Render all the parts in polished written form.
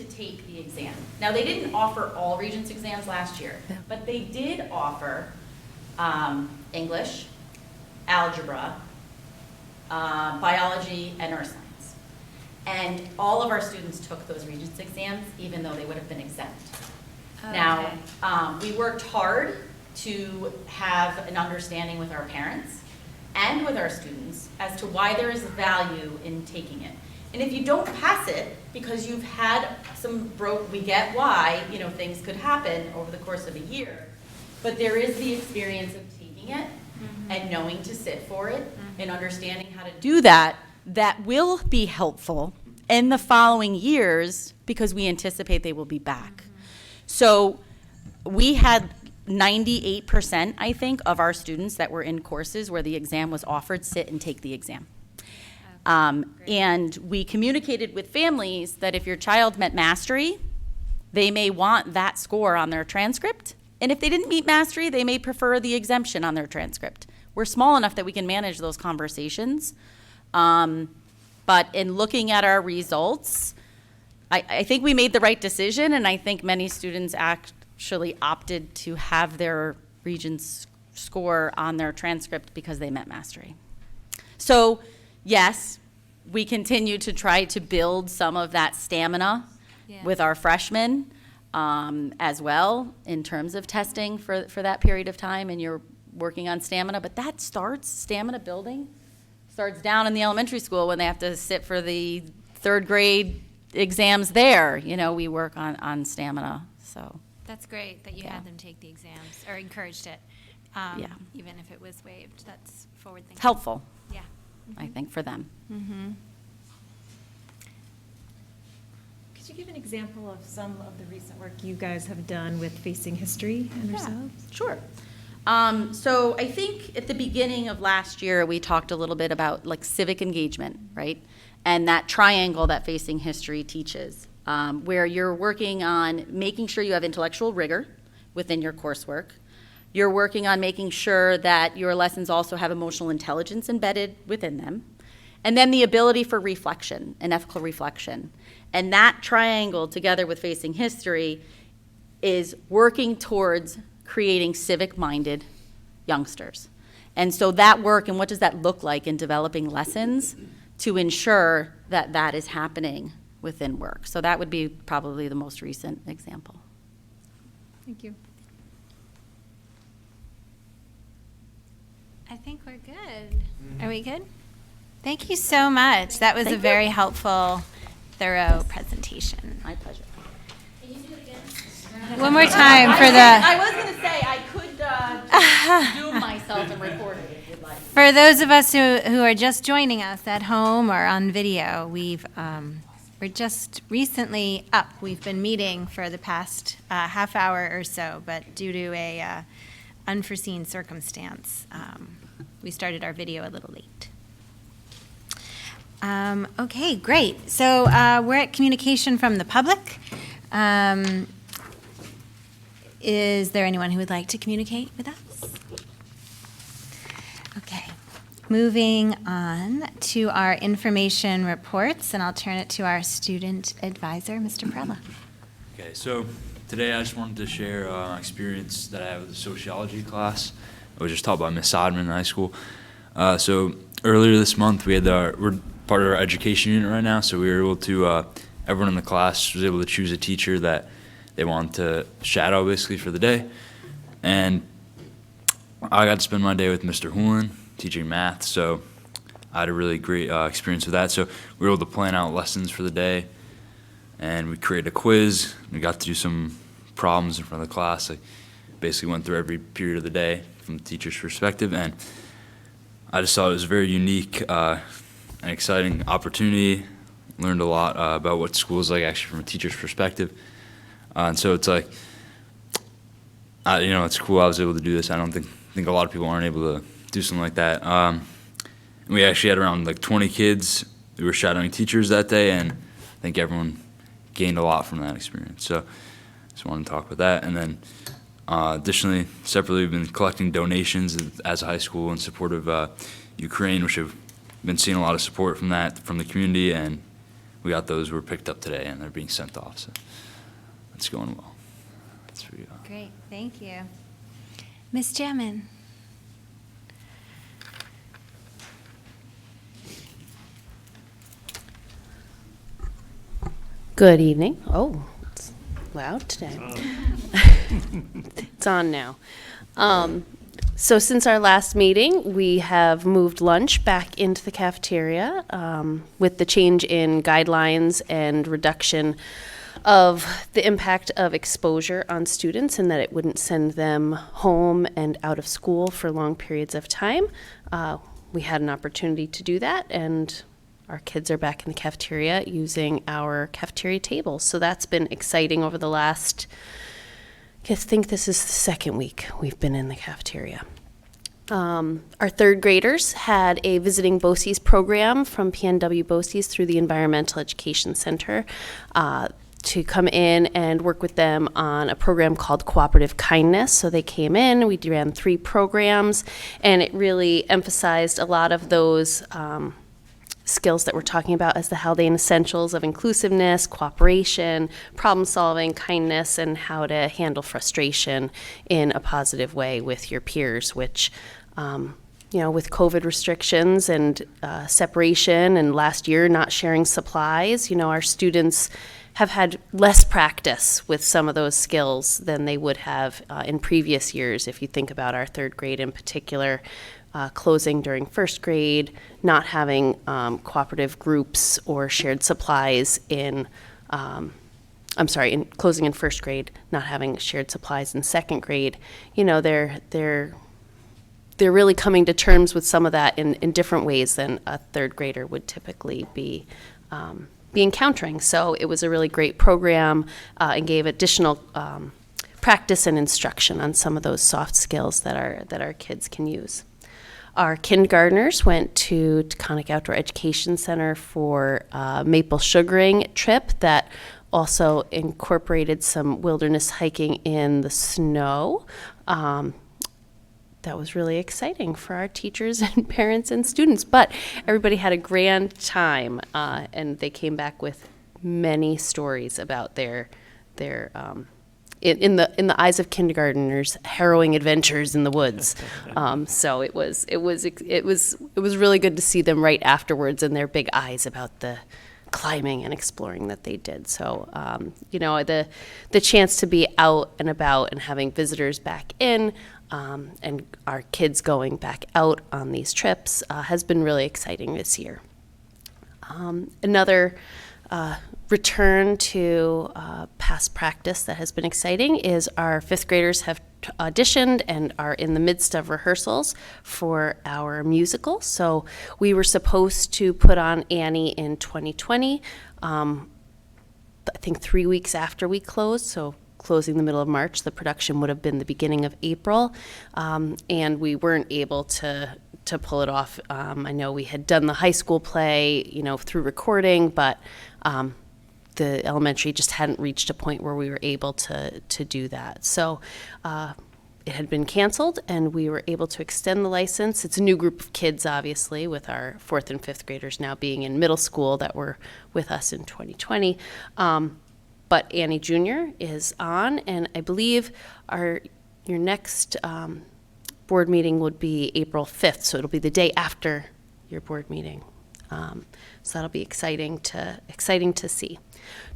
to take the exam. Now, they didn't offer all Regents exams last year, but they did offer English, algebra, biology, and earth science. And all of our students took those Regents exams, even though they would have been exempt. Oh, now, okay. we worked hard to have an understanding with our parents and with our students as to why there is value in taking it. And if you don't pass it because you've had some we get why, you know, things could happen over the course of a year. But there is the experience of taking it and knowing to sit for it and understanding how to do that will be helpful in the following years because we anticipate they will be back. So we had 98%, I think, of our students that were in courses where the exam was offered sit and take the exam. And we communicated with families that if your child met mastery, they may want that score on their transcript. And if they didn't meet mastery, they may prefer the exemption on their transcript. We're small enough that we can manage those conversations. But in looking at our results, I think we made the right decision, and I think many students actually opted to have their Regents score on their transcript because they met mastery. So, yes, we continue to try to build some of that stamina with our freshmen as well in terms of testing for that period of time, and you're working on stamina. But that stamina building starts down in the elementary school when they have to sit for the third grade exams there. You know, we work on stamina, so. That's great that you had them take the exams, or encouraged it, even if it was waived. That's forward thinking. It's helpful. Yeah. I think, for them. Could you give an example of some of the recent work you guys have done with facing history and yourselves? Sure. So I think at the beginning of last year, we talked a little bit about like civic engagement, right? And that triangle that facing history teaches, where you're working on making sure you have intellectual rigor within your coursework. You're working on making sure that your lessons also have emotional intelligence embedded within them. And then the ability for reflection and ethical reflection. And that triangle, together with facing history, is working towards creating civic-minded youngsters. And so that work, and what does that look like in developing lessons to ensure that that is happening within work. So that would be probably the most recent example. Thank you. I think we're good. Are we good? Thank you so much. That was a very helpful, thorough presentation. My pleasure. Can you do it again? One more time for I was going to say I could zoom myself and record it if you'd like. For those of us who are just joining us at home or on video, we're just recently up. We've been meeting for the past half hour or so, but due to a unforeseen circumstance, we started our video a little late. Okay, great. So we're at communication from the public. Is there anyone who would like to communicate with us? Okay. Moving on to our information reports, and I'll turn it to our student advisor, Mr. Prella. Okay, so today I just wanted to share an experience that I had with the sociology class. I was just taught by Miss Sodman in high school. So earlier this month, we're part of our education unit right now, so we were able to, everyone in the class was able to choose a teacher that they wanted to shadow basically for the day. And I got to spend my day with Mr. Hoolan teaching math, so I had a really great experience with that. So we were able to plan out lessons for the day, and we created a quiz. We got to do some problems in front of the class. I basically went through every period of the day from the teacher's perspective, and I just thought it was a very unique and exciting opportunity. Learned a lot about what school is like actually from a teacher's perspective. And so it's like, it's cool I was able to do this. I don't think a lot of people aren't able to do something like that. We actually had around like 20 kids who were shadowing teachers that day, and I think everyone gained a lot from that experience. So just wanted to talk about that. And then additionally, separately, we've been collecting donations as a high school in support of Ukraine, which have been seeing a lot of support from the community, and we got those were picked up today, and they're being sent off. So it's going well. That's for you. Great, thank you. Ms. Jamin? Good evening. Oh, it's loud today. It's on now. So since our last meeting, we have moved lunch back into the cafeteria with the change in guidelines and reduction of the impact of exposure on students, and that it wouldn't send them home and out of school for long periods of time. We had an opportunity to do that, and our kids are back in the cafeteria using our cafeteria tables. So that's been exciting over the last, I think this is the second week we've been in the cafeteria. Our third graders had a visiting BOCES program from PNW BOCES through the Environmental Education Center to come in and work with them on a program called Cooperative Kindness. So they came in, we ran 3 programs, and it really emphasized a lot of those skills that we're talking about as the Haldane essentials of inclusiveness, cooperation, problem solving, kindness, and how to handle frustration in a positive way with your peers, which, with COVID restrictions and separation and last year not sharing supplies, our students have had less practice with some of those skills than they would have in previous years. If you think about our third grade in particular, closing during first grade, not having cooperative groups or shared supplies in closing in first grade, not having shared supplies in second grade, they're really coming to terms with some of that in different ways than a third grader would typically be encountering. So it was a really great program and gave additional practice and instruction on some of those soft skills that our kids can use. Our kindergartners went to Taconic Outdoor Education Center for a maple sugaring trip that also incorporated some wilderness hiking in the snow. That was really exciting for our teachers and parents and students, but everybody had a grand time, and they came back with many stories about their in the eyes of kindergartners, harrowing adventures in the woods. So it was really good to see them right afterwards and their big eyes about the climbing and exploring that they did. So the chance to be out and about and having visitors back in and our kids going back out on these trips has been really exciting this year. Another return to past practice that has been exciting is our 5th graders have auditioned and are in the midst of rehearsals for our musical. So we were supposed to put on Annie in 2020, I think 3 weeks after we closed, so closing the middle of March. The production would have been the beginning of April, and we weren't able to pull it off. I know we had done the high school play, through recording, but the elementary just hadn't reached a point where we were able to do that. So it had been canceled, and we were able to extend the license. It's a new group of kids, obviously, with our 4th and 5th graders now being in middle school that were with us in 2020. But Annie Jr. is on, and I believe your next board meeting would be April 5th, so it'll be the day after your board meeting. So that'll be exciting to see.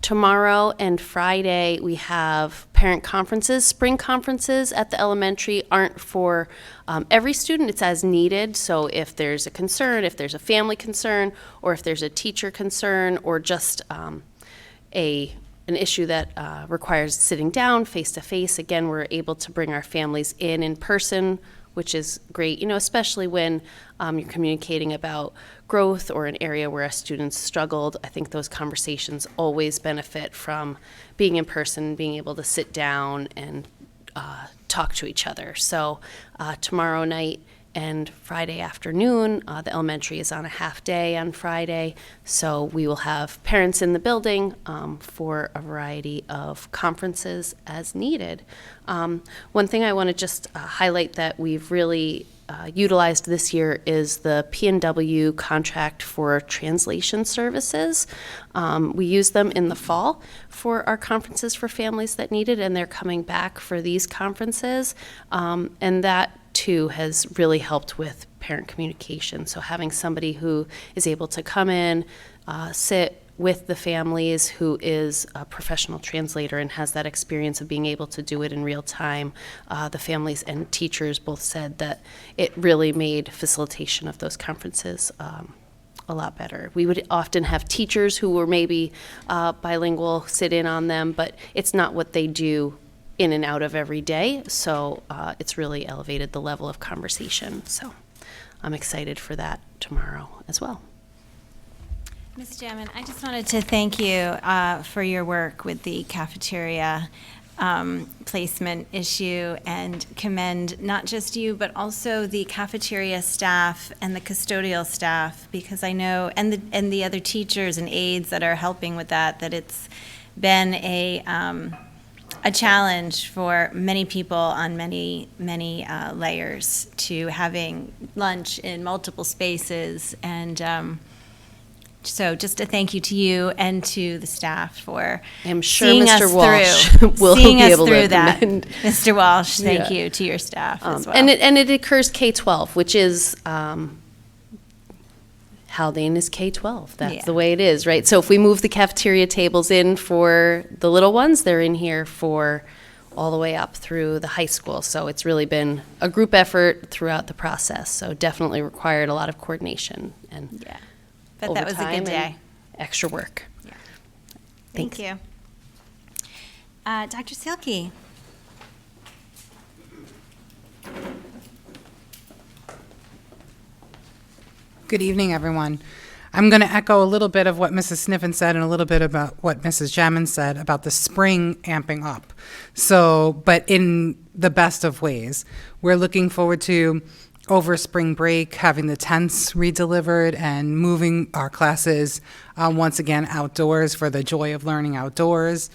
Tomorrow and Friday, we have parent conferences. Spring conferences at the elementary aren't for every student. It's as needed. So if there's a concern, if there's a family concern, or if there's a teacher concern, or just an issue that requires sitting down face-to-face, again, we're able to bring our families in person, which is great, especially when you're communicating about growth or an area where a student struggled. I think those conversations always benefit from being in person, being able to sit down and talk to each other. So tomorrow night and Friday afternoon, the elementary is on a half day on Friday, so we will have parents in the building for a variety of conferences as needed. One thing I want to just highlight that we've really utilized this year is the P&W contract for translation services. We use them in the fall for our conferences for families that need it, and they're coming back for these conferences. And that, too, has really helped with parent communication. So having somebody who is able to come in, sit with the families, who is a professional translator and has that experience of being able to do it in real time. The families and teachers both said that it really made facilitation of those conferences a lot better. We would often have teachers who were maybe bilingual sit in on them, but it's not what they do in and out of every day. So it's really elevated the level of conversation. So I'm excited for that tomorrow as well. Ms. Jamin, I just wanted to thank you for your work with the cafeteria placement issue and commend not just you, but also the cafeteria staff and the custodial staff, because I know, and the other teachers and aides that are helping with that it's been a challenge for many people on many layers to having lunch in multiple spaces. And so just a thank you to you and to the staff for I'm sure seeing Mr. us Walsh through, will seeing be us able to through that. commend. Mr. Walsh, thank Yeah. you to your staff as well. And it occurs K-12, which is Haldane is K-12. That's Yeah. the way it is, right? So if we move the cafeteria tables in for the little ones, they're in here for all the way up through the high school. So it's really been a group effort throughout the process. So definitely required a lot of coordination and Yeah, but that was a good overtime day. and extra work. Yeah. Thanks. Thank you. Dr. Silke. Good evening, everyone. I'm going to echo a little bit of what Mrs. Sniffen said and a little bit about what Mrs. Jamin said about the spring amping up. So, but in the best of ways. We're looking forward to, over spring break, having the tents redelivered and moving our classes once again outdoors for the joy of learning outdoors.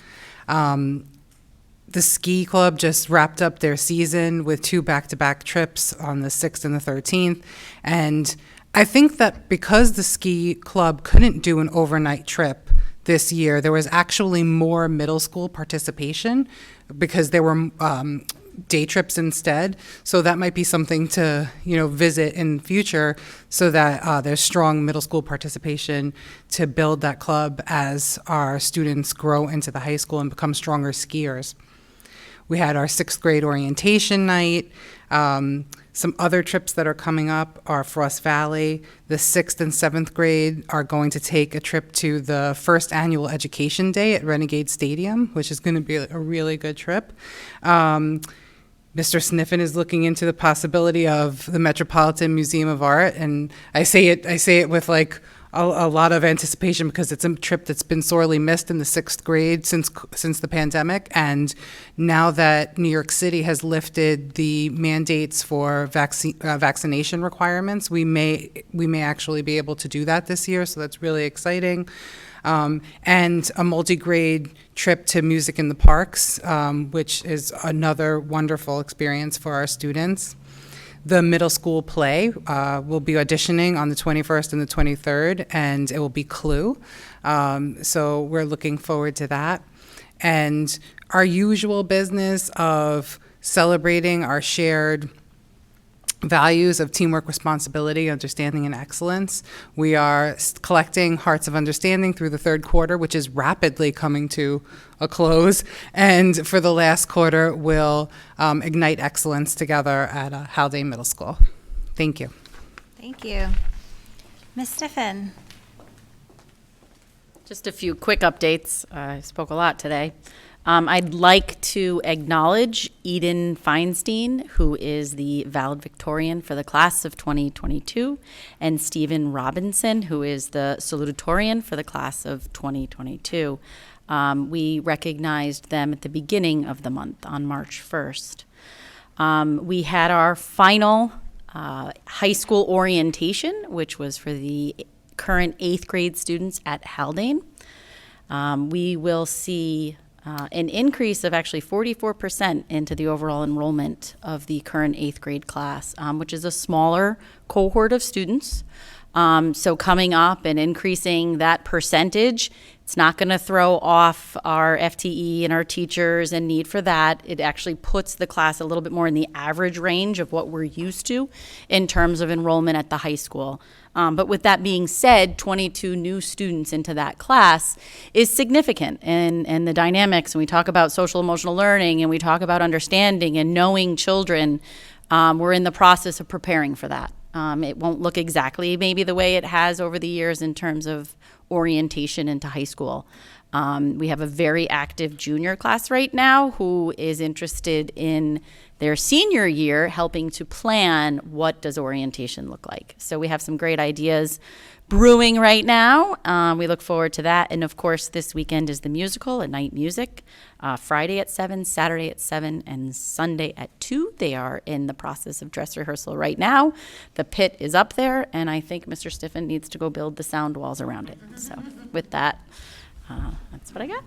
The ski club just wrapped up their season with 2 back-to-back trips on the 6th and the 13th. And I think that because the ski club couldn't do an overnight trip this year, there was actually more middle school participation because there were day trips instead. So that might be something to, visit in future so that there's strong middle school participation to build that club as our students grow into the high school and become stronger skiers. We had our 6th grade orientation night. Some other trips that are coming up are Frost Valley. The 6th and 7th grade are going to take a trip to the first annual education day at Renegade Stadium, which is going to be a really good trip. Mr. Sniffen is looking into the possibility of the Metropolitan Museum of Art, and I say it with like a lot of anticipation because it's a trip that's been sorely missed in the 6th grade since the pandemic. And now that New York City has lifted the mandates for vaccination requirements, we may actually be able to do that this year. So that's really exciting. And a multi-grade trip to Music in the Parks, which is another wonderful experience for our students. The middle school play will be auditioning on the 21st and the 23rd, and it will be Clue. So we're looking forward to that. And our usual business of celebrating our shared values of teamwork, responsibility, understanding, and excellence. We are collecting Hearts of Understanding through the 3rd quarter, which is rapidly coming to a close. And for the last quarter, we'll ignite excellence together at Haldane Middle School. Thank you. Thank you. Ms. Sniffen. Just a few quick updates. I spoke a lot today. I'd like to acknowledge Eden Feinstein, who is the valedictorian for the class of 2022, and Stephen Robinson, who is the salutatorian for the class of 2022. We recognized them at the beginning of the month on March 1st. We had our final high school orientation, which was for the current 8th grade students at Haldane. We will see an increase of actually 44% into the overall enrollment of the current 8th grade class, which is a smaller cohort of students. So coming up and increasing that percentage, it's not going to throw off our FTE and our teachers and need for that. It actually puts the class a little bit more in the average range of what we're used to in terms of enrollment at the high school. But with that being said, 22 new students into that class is significant. And the dynamics, and we talk about social emotional learning, and we talk about understanding and knowing children, we're in the process of preparing for that. It won't look exactly maybe the way it has over the years in terms of orientation into high school. We have a very active junior class right now who is interested in their senior year helping to plan what does orientation look like. So we have some great ideas brewing right now. We look forward to that. And of course, this weekend is the musical at Night Music, Friday at 7, Saturday at 7, and Sunday at 2. They are in the process of dress rehearsal right now. The pit is up there, and I think Mr. Stiffen needs to go build the sound walls around it. So with that, that's what I got.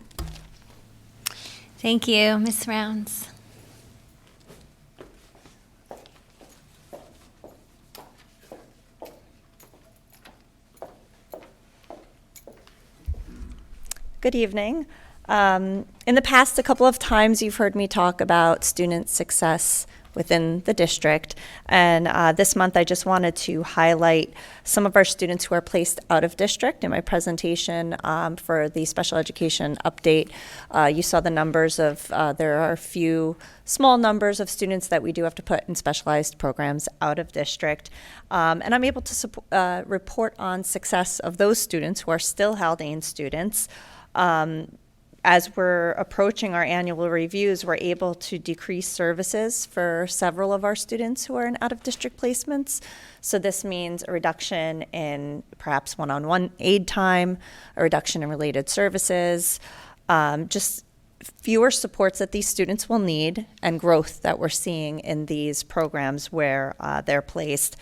Thank you, Ms. Rounds. Good evening. In the past, a couple of times you've heard me talk about student success within the district, and this month I just wanted to highlight some of our students who are placed out of district. In my presentation for the special education update, you saw the numbers of, there are a few small numbers of students that we do have to put in specialized programs out of district, and I'm able to report on success of those students who are still Haldane students. As we're approaching our annual reviews, we're able to decrease services for several of our students who are in out-of-district placements. So this means a reduction in perhaps one-on-one aid time, a reduction in related services, just fewer supports that these students will need, and growth that we're seeing in these programs where they're placed.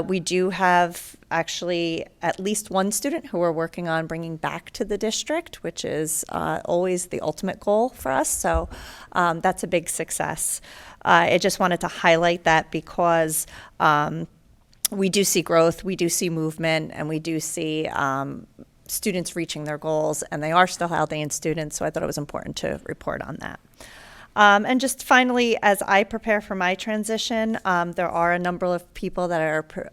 We do have actually at least one student who we're working on bringing back to the district, which is always the ultimate goal for us. So that's a big success. I just wanted to highlight that because we do see growth, we do see movement, and we do see students reaching their goals, and they are still Haldane students, so I thought it was important to report on that. And just finally, as I prepare for my transition, there are a number of people that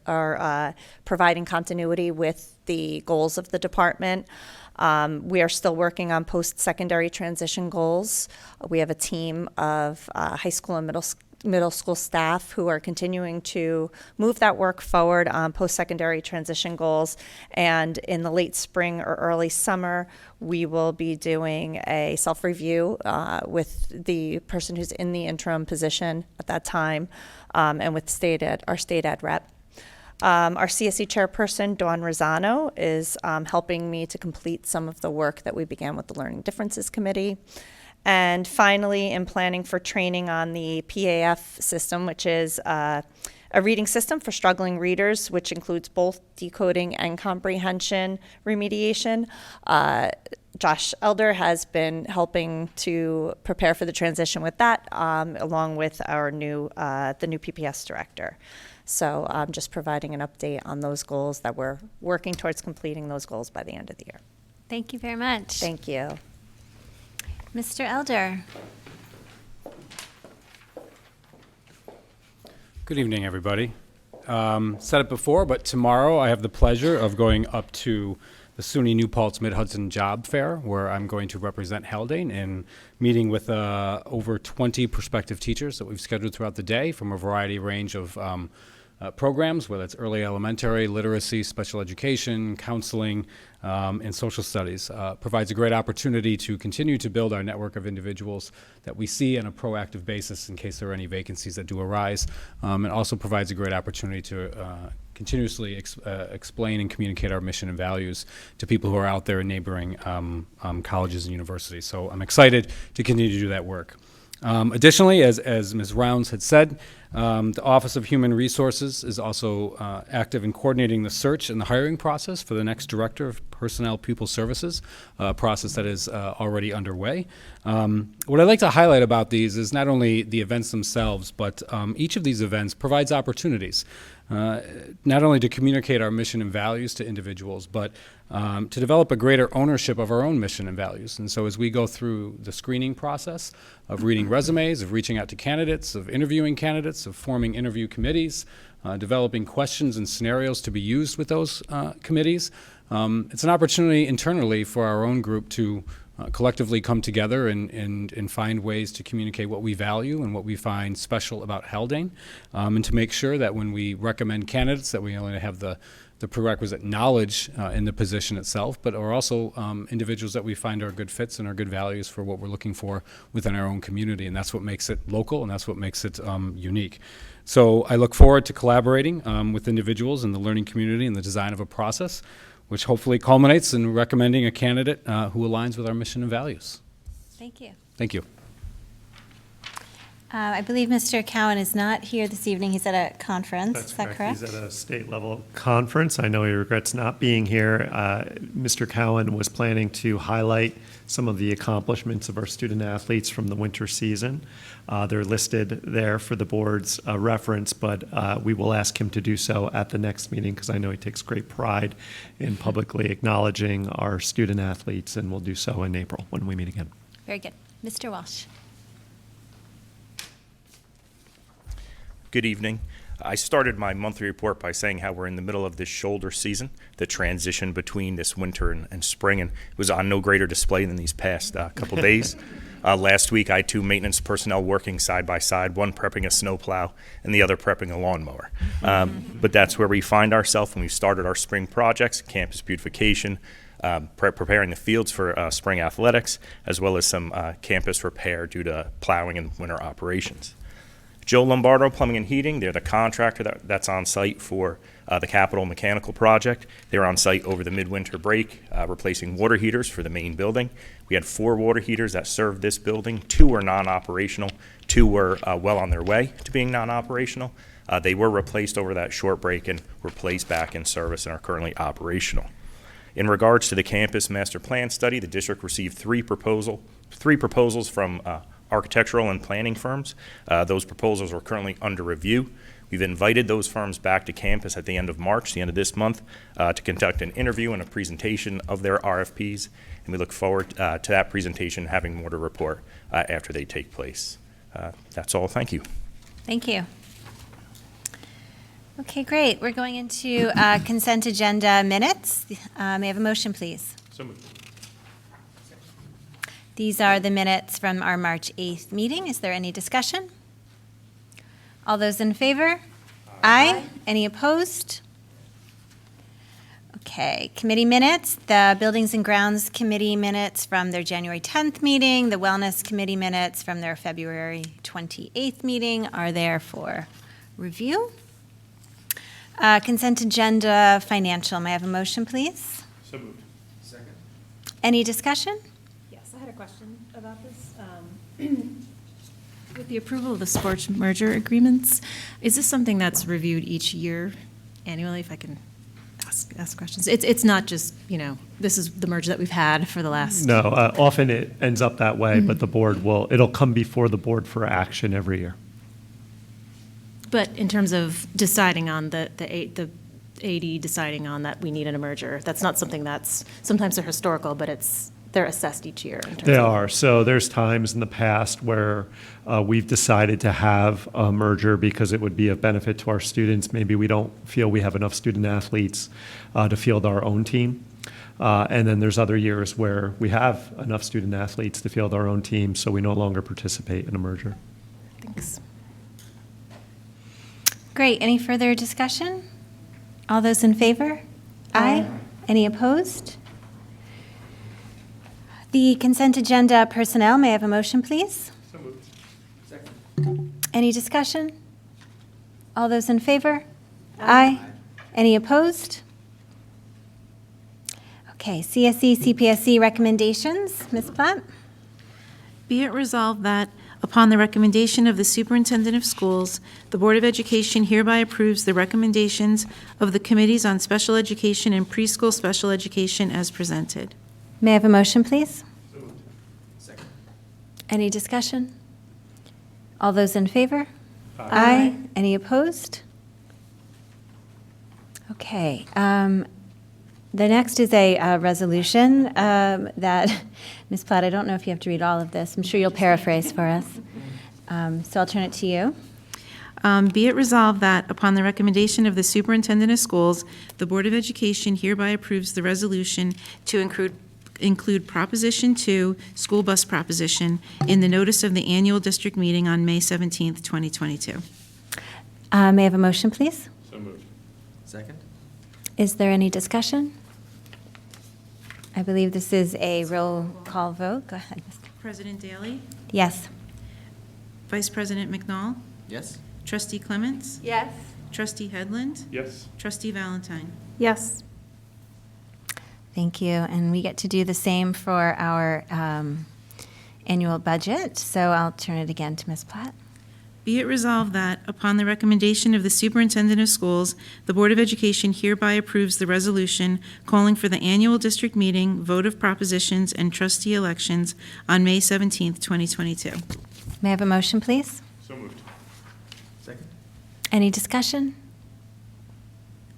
are providing continuity with the goals of the department. We are still working on post-secondary transition goals. We have a team of high school and middle school staff who are continuing to move that work forward on post-secondary transition goals. And in the late spring or early summer, we will be doing a self-review with the person who's in the interim position at that time, and with our state ed rep. Our CSE chairperson, Dawn Rosano, is helping me to complete some of the work that we began with the Learning Differences Committee. And finally, in planning for training on the PAF system, which is a reading system for struggling readers, which includes both decoding and comprehension remediation. Josh Elder has been helping to prepare for the transition with that, along with our the new PPS director. So I'm just providing an update on those goals that we're working towards completing those goals by the end of the year. Thank you very much. Thank you. Mr. Elder. Good evening, everybody. Said it before, but tomorrow I have the pleasure of going up to the SUNY New Paltz Mid-Hudson Job Fair, where I'm going to represent Haldane and meeting with over 20 prospective teachers that we've scheduled throughout the day from a variety range of programs, whether it's early elementary, literacy, special education, counseling, and social studies. Provides a great opportunity to continue to build our network of individuals that we see on a proactive basis in case there are any vacancies that do arise. And also provides a great opportunity to continuously explain and communicate our mission and values to people who are out there in neighboring colleges and universities. So I'm excited to continue to do that work. Additionally, as Ms. Rounds had said, The Office of Human Resources is also active in coordinating the search and the hiring process for the next Director of Personnel Pupil Services, a process that is already underway. What I'd like to highlight about these is not only the events themselves, but each of these events provides opportunities, not only to communicate our mission and values to individuals, but to develop a greater ownership of our own mission and values. And so as we go through the screening process of reading resumes, of reaching out to candidates, of interviewing candidates, of forming interview committees, developing questions and scenarios to be used with those committees, it's an opportunity internally for our own group to collectively come together and find ways to communicate what we value and what we find special about Haldane, and to make sure that when we recommend candidates that we only have the prerequisite knowledge in the position itself, but are also individuals that we find are good fits and are good values for what we're looking for within our own community. And that's what makes it local, and that's what makes it unique. So I look forward to collaborating with individuals in the learning community in the design of a process which hopefully culminates in recommending a candidate who aligns with our mission and values. Thank you. Thank you. I believe Mr. Cowan is not here this evening. He's at a conference. That's Is that correct? He's at a state-level conference. I know he regrets not being here. Mr. Cowan was planning to highlight some of the accomplishments of our student-athletes from the winter season. They're listed there for the board's reference, but we will ask him to do so at the next meeting because I know he takes great pride in publicly acknowledging our student-athletes, and we'll do so in April when we meet again. Very good. Mr. Walsh. Good evening. I started my monthly report by saying how we're in the middle of this shoulder season, the transition between this winter and spring, and it was on no greater display than these past couple days. Last week, I had two maintenance personnel working side by side, one prepping a snowplow and the other prepping a lawnmower. But that's where we find ourselves when we've started our spring projects, campus beautification, preparing the fields for spring athletics, as well as some campus repair due to plowing and winter operations. Joe Lombardo Plumbing and Heating, they're the contractor that's on site for the capital mechanical project. They were on site over the midwinter break, replacing water heaters for the main building. We had 4 water heaters that served this building. 2 were non-operational. 2 were well on their way to being non-operational. They were replaced over that short break and were placed back in service and are currently operational. In regards to the campus master plan study, the district received 3 proposals from architectural and planning firms. Those proposals are currently under review. We've invited those firms back to campus at the end of March, the end of this month, to conduct an interview and a presentation of their RFPs, and we look forward to that presentation having more to report after they take place. That's all. Thank you. Thank you. Okay, great. We're going into consent agenda minutes. May I have a motion, please? So moved. These are the minutes from our March 8th meeting. Is there any discussion? All those in favor? Aye. Any opposed? Okay, committee minutes. The Buildings and Grounds Committee minutes from their January 10th meeting, the Wellness Committee minutes from their February 28th meeting are there for review. Consent agenda financial. May I have a motion, please? So moved. Second. Any discussion? Yes, I had a question about this. With the approval of the sports merger agreements, is this something that's reviewed each year annually, if I can ask questions? It's not just, this is the merger that we've had for the last... No, often it ends up that way, but the board it'll come before the board for action every year. But in terms of deciding on the AD deciding on that we need a merger, that's not something that's, sometimes they're historical, but they're assessed each year. They are. So there's times in the past where we've decided to have a merger because it would be of benefit to our students. Maybe we don't feel we have enough student athletes to field our own team. And then there's other years where we have enough student athletes to field our own team, so we no longer participate in a merger. Thanks. Great. Any further discussion? All those in favor? Aye. Any opposed? The consent agenda personnel, may I have a motion, please? So moved. Second. Any discussion? All those in favor? Aye. Any opposed? Okay, CSE, CPSE recommendations. Ms. Platt? Be it resolved that upon the recommendation of the Superintendent of Schools, the Board of Education hereby approves the recommendations of the Committees on Special Education and Preschool Special Education as presented. May I have a motion, please? Second. Any discussion? All those in favor? Aye. Any opposed? Okay. The next is a resolution that, Ms. Platt, I don't know if you have to read all of this. I'm sure you'll paraphrase for us. So I'll turn it to you. Be it resolved that, upon the recommendation of the Superintendent of Schools, the Board of Education hereby approves the resolution to include Proposition 2, school bus proposition, in the notice of the annual district meeting on May 17th, 2022. May I have a motion, please? So moved. Second? Is there any discussion? I believe this is a roll call vote. Go ahead. President Daly? Yes. Vice President McNall? Yes. Trustee Clements? Yes. Trustee Headland? Yes. Trustee Valentine? Yes. Thank you. And we get to do the same for our annual budget. So I'll turn it again to Ms. Platt. Be it resolved that, upon the recommendation of the Superintendent of Schools, the Board of Education hereby approves the resolution calling for the annual district meeting, vote of propositions, and trustee elections on May 17th, 2022. May I have a motion, please? So moved. Second? Any discussion?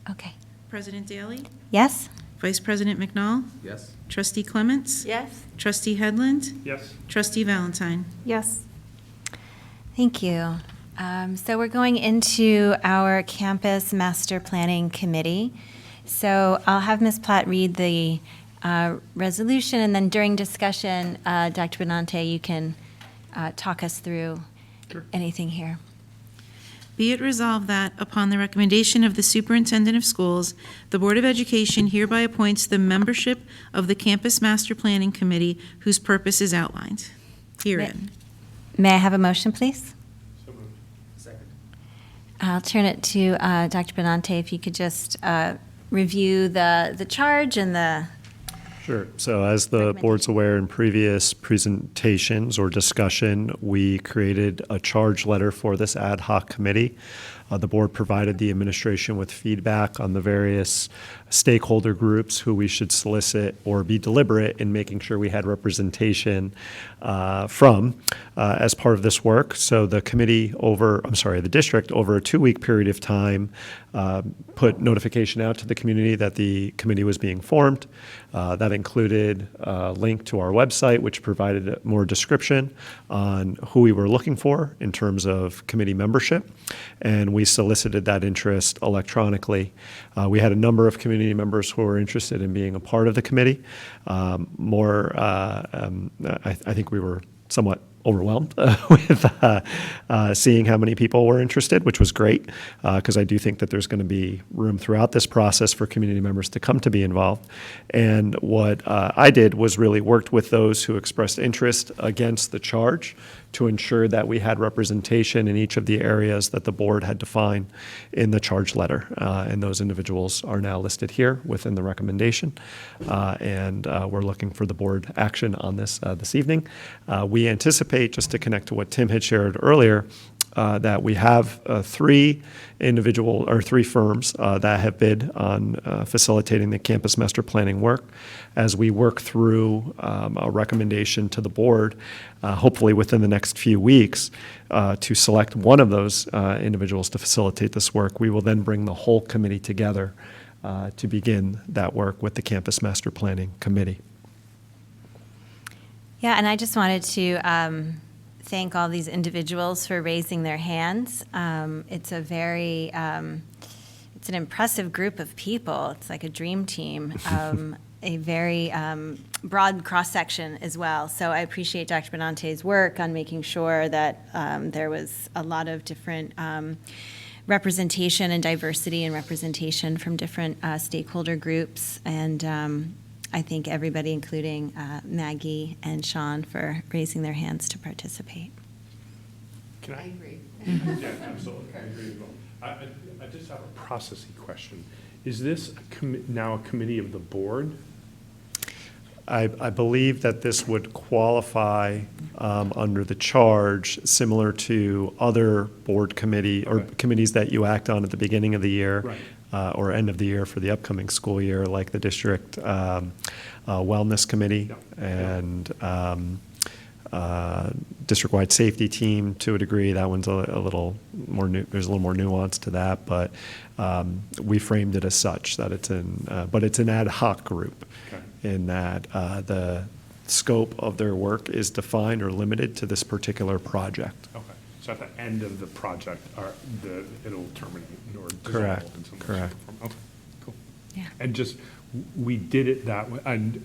Okay. President Daly? Yes? Vice President McNall? Yes. Trustee Clements? Yes. Trustee Headland? Yes. Trustee Valentine? Yes. Thank you. So we're going into our Campus Master Planning Committee. So I'll have Ms. Platt read the resolution, and then during discussion, Dr. Benante, you can talk us through anything here. Be it resolved that, upon the recommendation of the Superintendent of Schools, the Board of Education hereby appoints the membership of the Campus Master Planning Committee, whose purpose is outlined herein. May I have a motion, please? So moved. Second? I'll turn it to Dr. Benante, if you could just review the charge and the... Sure. So as the board's aware, in previous presentations or discussion, we created a charge letter for this ad hoc committee. The board provided the administration with feedback on the various stakeholder groups who we should solicit or be deliberate in making sure we had representation from as part of this work. So the the district over a 2-week period of time put notification out to the community that the committee was being formed. That included a link to our website, which provided more description on who we were looking for in terms of committee membership. And we solicited that interest electronically. We had a number of community members who were interested in being a part of the committee. I think we were somewhat overwhelmed with seeing how many people were interested, which was great, because I do think that there's going to be room throughout this process for community members to come to be involved. And what I did was really worked with those who expressed interest against the charge to ensure that we had representation in each of the areas that the board had defined in the charge letter. And those individuals are now listed here within the recommendation. And we're looking for the board action on this this evening. We anticipate, just to connect to what Tim had shared earlier, that we have three firms that have bid on facilitating the campus master planning work. As we work through a recommendation to the board, hopefully within the next few weeks, to select one of those individuals to facilitate this work, we will then bring the whole committee together to begin that work with the campus master planning committee. Yeah, and I just wanted to thank all these individuals for raising their hands. It's a very, it's an impressive group of people. It's like a dream team, a very broad cross-section as well. So I appreciate Dr. Benante's work on making sure that there was a lot of different representation and diversity and representation from different stakeholder groups. And I thank everybody, including Maggie and Sean, for raising their hands to participate. I agree. Yeah, absolutely. I agree as well. I just have a processing question. Is this now a committee of the board? I believe that this would qualify under the charge, similar to other board committee or committees that you act on at the beginning of the year. Right. Or end of the year for the upcoming school year, like the district wellness committee and district-wide safety team to a degree. That one's a little more there's a little more nuance to that, but we framed it as such that it's but it's an ad hoc group in that the scope of their work is defined or limited to this particular project. Okay, so at the end of the project, it'll terminate or Correct, dissolve in some way, correct. shape, or form. Okay, cool. Yeah. And just, we did it that way, and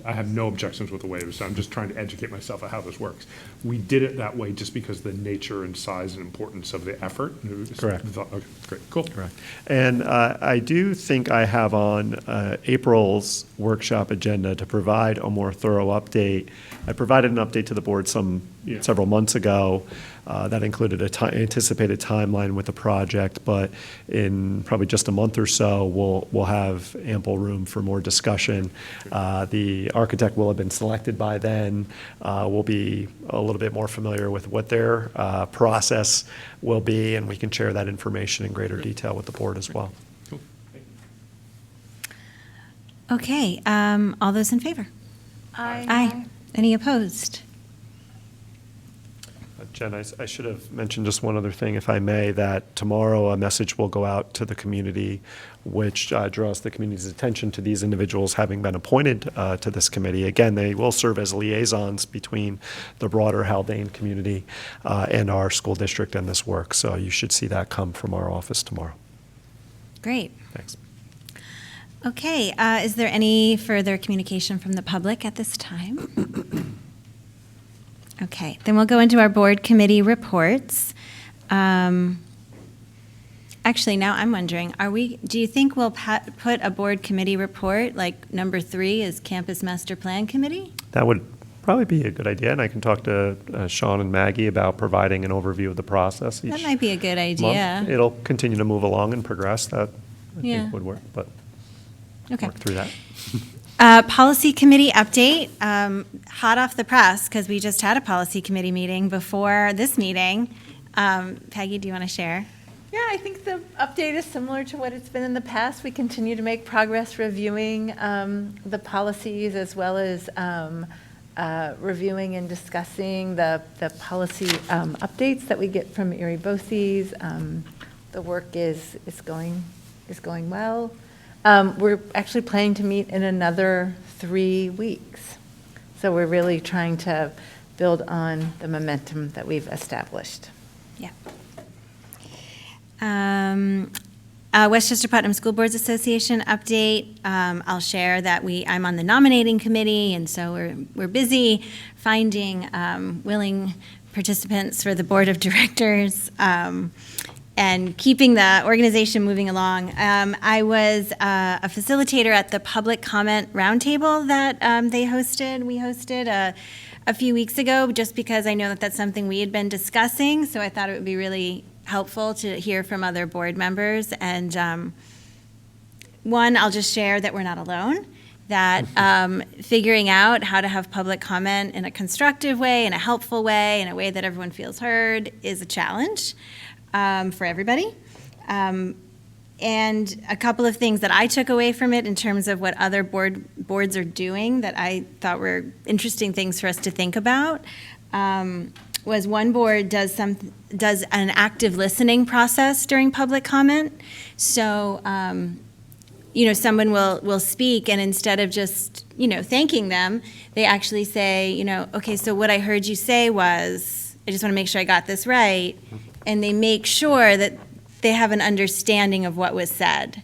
I have no objections with the way it was, so I'm just trying to educate myself on how this works. We did it that way just because the nature and size and importance of the effort? Correct. Okay, great, cool. Correct. And I do think I have on April's workshop agenda to provide a more thorough update. I provided an update to the board several months ago that included anticipated timeline with the project, but in probably just a month or so, we'll have ample room for more discussion. The architect will have been selected by then. We'll be a little bit more familiar with what their process will be, and we can share that information in greater detail with the board as well. Cool. Okay, all those in favor? Aye. Any opposed? Jen, I should have mentioned just one other thing, if I may, that tomorrow a message will go out to the community which draws the community's attention to these individuals having been appointed to this committee. Again, they will serve as liaisons between the broader Haldane community and our school district and this work. So you should see that come from our office tomorrow. Great. Thanks. Okay, is there any further communication from the public at this time? Okay, then we'll go into our board committee reports. Actually, now I'm wondering, do you think we'll put a board committee report, like number 3 is Campus Master Plan Committee? That would probably be a good idea, and I can talk to Sean and Maggie about providing an overview of the process. That might be a good idea. Month. It'll continue to move along and progress. That I Yeah. think would work, but Okay. work through that. Policy committee update, hot off the press, because we just had a policy committee meeting before this meeting. Peggy, do you want to share? Yeah, I think the update is similar to what it's been in the past. We continue to make progress reviewing the policies as well as reviewing and discussing the policy updates that we get from Erie BOCES. The work is going well. We're actually planning to meet in another 3 weeks. So we're really trying to build on the momentum that we've established. Yeah. Westchester Putnam School Boards Association update. I'll share that I'm on the nominating committee, and so we're busy finding willing participants for the board of directors and keeping the organization moving along. I was a facilitator at the public comment roundtable that we hosted a few weeks ago, just because I know that that's something we had been discussing, so I thought it would be really helpful to hear from other board members. And one, I'll just share that we're not alone, that figuring out how to have public comment in a constructive way, in a helpful way, in a way that everyone feels heard is a challenge for everybody. And a couple of things that I took away from it in terms of what other boards are doing that I thought were interesting things for us to think about was one board does an active listening process during public comment. So, someone will speak, and instead of just, thanking them, they actually say, okay, so what I heard you say was, I just want to make sure I got this right. And they make sure that they have an understanding of what was said.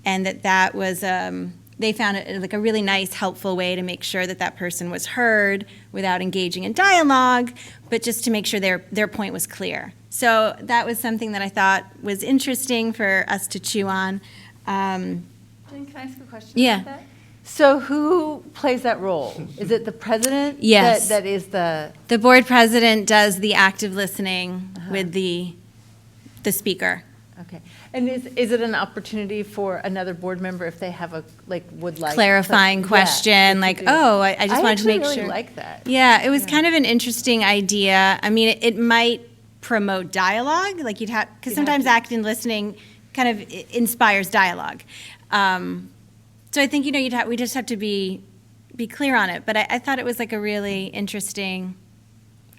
And that was, they found it like a really nice, helpful way to make sure that person was heard without engaging in dialogue, but just to make sure their point was clear. So that was something that I thought was interesting for us to chew on. Jen, can I ask a question Yeah. about that? So who plays that role? Is it the president? Yes. That is the... The board president does the active listening with the speaker. Okay. And is it an opportunity for another board member if they have would like? Clarifying Yeah, question, like, oh, I just wanted to make I actually sure. really like that. Yeah, it was kind of an interesting idea. I mean, it might promote dialogue, like you'd have, because sometimes active listening kind of inspires dialogue. So I think, we just have to be clear on it. But I thought it was like a really interesting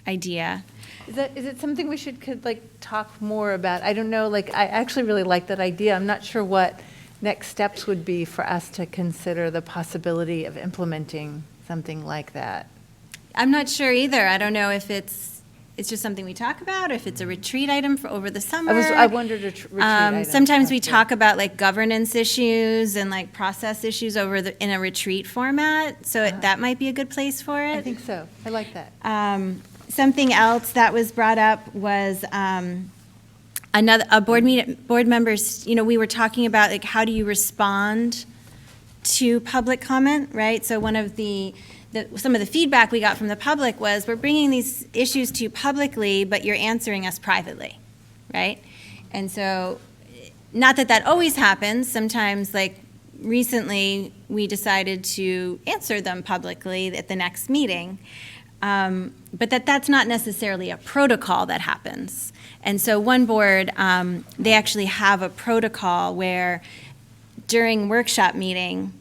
idea. Is it something we could talk more about? I don't know, I actually really like that idea. I'm not sure what next steps would be for us to consider the possibility of implementing something like that. I'm not sure either. I don't know if it's just something we talk about, or if it's a retreat item for over the summer. I wondered a retreat item. Sometimes we talk about governance issues and process issues in a retreat format, so that might be a good place for it. I think so. I like that. Something else that was brought up was board members. We were talking about how do you respond to public comment, right? So one of some of the feedback we got from the public was, we're bringing these issues to you publicly, but you're answering us privately, right? And so, not that always happens. Sometimes, recently, we decided to answer them publicly at the next meeting. But that's not necessarily a protocol that happens. And so one board, they actually have a protocol where during workshop meeting,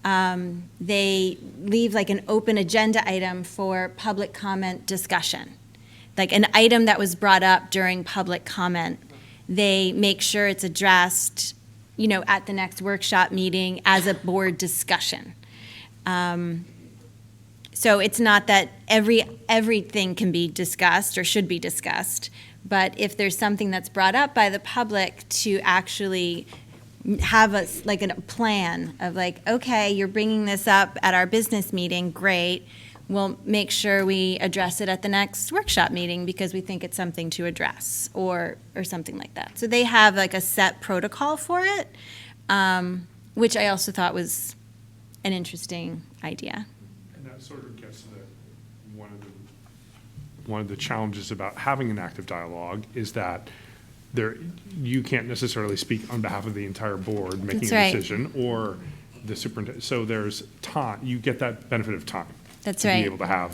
they leave an open agenda item for public comment discussion. An item that was brought up during public comment, they make sure it's addressed, at the next workshop meeting as a board discussion. So it's not that everything can be discussed or should be discussed, but if there's something that's brought up by the public, to actually have a plan of okay, you're bringing this up at our business meeting, great. We'll make sure we address it at the next workshop meeting because we think it's something to address, or something like that. So they have a set protocol for it, which I also thought was an interesting idea. And that sort of gets to one of the challenges about having an active dialogue is that you can't necessarily speak on behalf of the entire board making That's a right. decision, or the superintendent. So there's time. You get that benefit of time. That's to right. be able to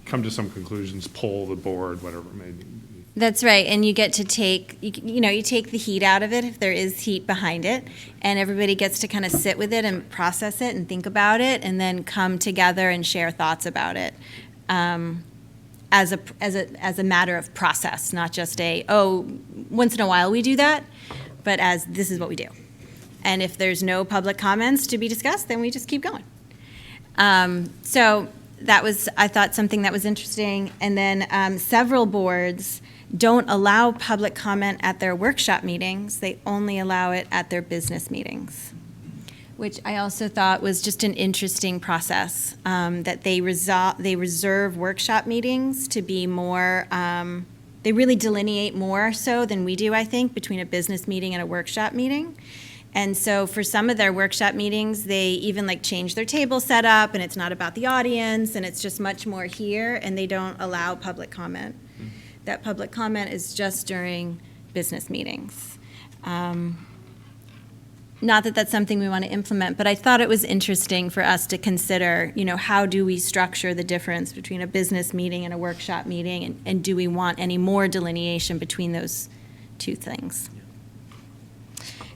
come to some conclusions, poll the board, whatever it may be. That's right, and you get to take, you take the heat out of it if there is heat behind it, and everybody gets to kind of sit with it and process it and think about it, and then come together and share thoughts about it, as a matter of process, not just once in a while we do that, but as this is what we do. And if there's no public comments to be discussed, then we just keep going. So that was, I thought, something that was interesting. And then several boards don't allow public comment at their workshop meetings. They only allow it at their business meetings, which I also thought was just an interesting process, that they reserve workshop meetings to be more, they really delineate more so than we do, I think, between a business meeting and a workshop meeting. And so for some of their workshop meetings, they even change their table setup, and it's not about the audience, and it's just much more here, and they don't allow public comment. That public comment is just during business meetings. Not that that's something we want to implement, but I thought it was interesting for us to consider, how do we structure the difference between a business meeting and a workshop meeting, and do we want any more delineation between those two things?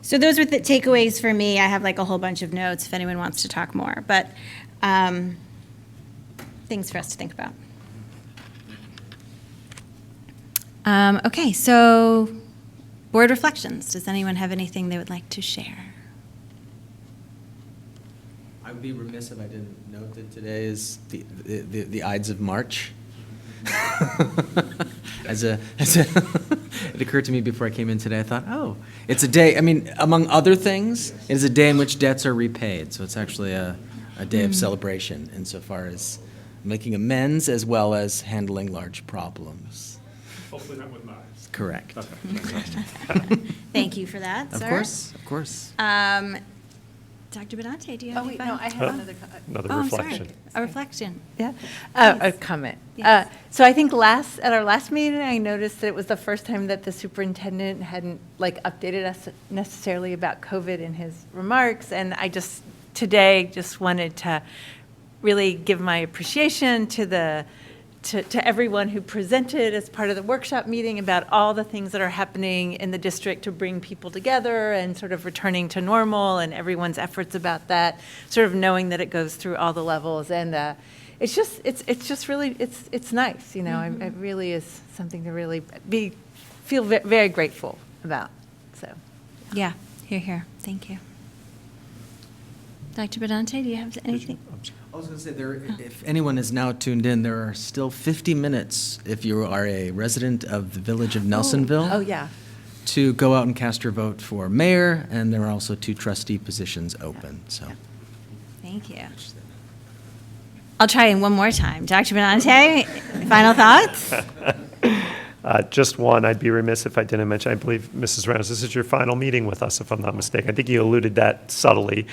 So those were the takeaways for me. I have a whole bunch of notes if anyone wants to talk more, but things for us to think about. Okay, so board reflections. Does anyone have anything they would like to share? I would be remiss if I didn't note that today is the Ides of March. It occurred to me before I came in today, I thought, it's a day, among other things, it is a day in which debts are repaid. So it's actually a day of celebration insofar as making amends as well as handling large problems. Hopefully not with knives. Correct. Okay. 。 . 。 . 。 . 。 . . 。 . 。 . 。 . 。 . 。 . 。 . 。 . 。 . 。 . . . . 。 . . 。 . . 。 . . 。 . 。 。 . 。 . 。 . . 。 . . 。 . 。 . Thank you for that, Of sir. course, of course. Dr. Benante, do you have Oh, any wait, no, final? I have another. Another Oh, I'm sorry. reflection. A reflection. Yeah, a comment. Yes. So I think at our last meeting, I noticed that it was the first time that the superintendent hadn't updated us necessarily about COVID in his remarks, and I today wanted to really give my appreciation to everyone who presented as part of the workshop meeting about all the things that are happening in the district to bring people together and sort of returning to normal, and everyone's efforts about that, sort of knowing that it goes through all the levels. And it's just really, it's nice, you know, it really is something to really feel very grateful about, so. Yeah, here. Thank you. Dr. Benante, do you have anything? I was going to say, if anyone is now tuned in, there are still 50 minutes, if you are a resident of the village of Nelsonville, Oh, yeah. to go out and cast your vote for mayor, and there are also 2 trustee positions open, so. Thank you. I'll try it one more time. Dr. Benante, final thoughts? Just one, I'd be remiss if I didn't mention, I believe, Mrs. Reynolds, this is your final meeting with us, if I'm not mistaken. I think you alluded that subtly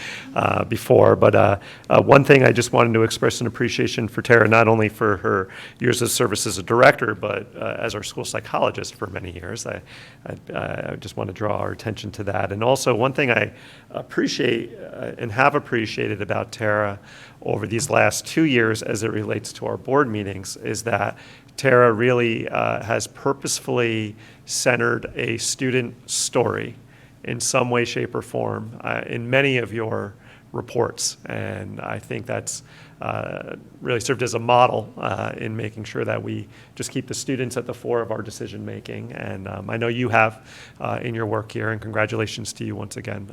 before, but one thing I just wanted to express an appreciation for Tara, not only for her years of service as a director, but as our school psychologist for many years. I just want to draw our attention to that. And also, one thing I appreciate and have appreciated about Tara over these last 2 years as it relates to our board meetings is that Tara really has purposefully centered a student story in some way, shape, or form in many of your reports. And I think that's really served as a model in making sure that we just keep the students at the fore of our decision making. And I know you have in your work here, and congratulations to you once again.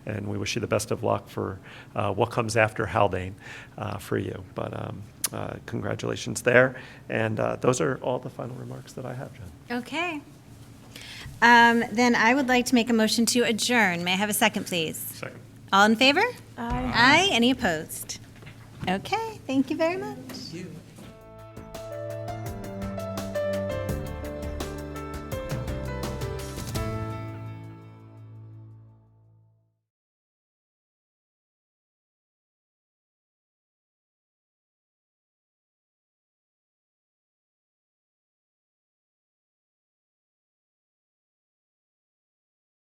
And we wish you the best of luck for what comes after Haldane for you. But congratulations there. And those are all the final remarks that I have, Jen. Okay. Then I would like to make a motion to adjourn. May I have a second, please? Second. All in favor? Aye. Aye. Any opposed? Okay, thank you very much.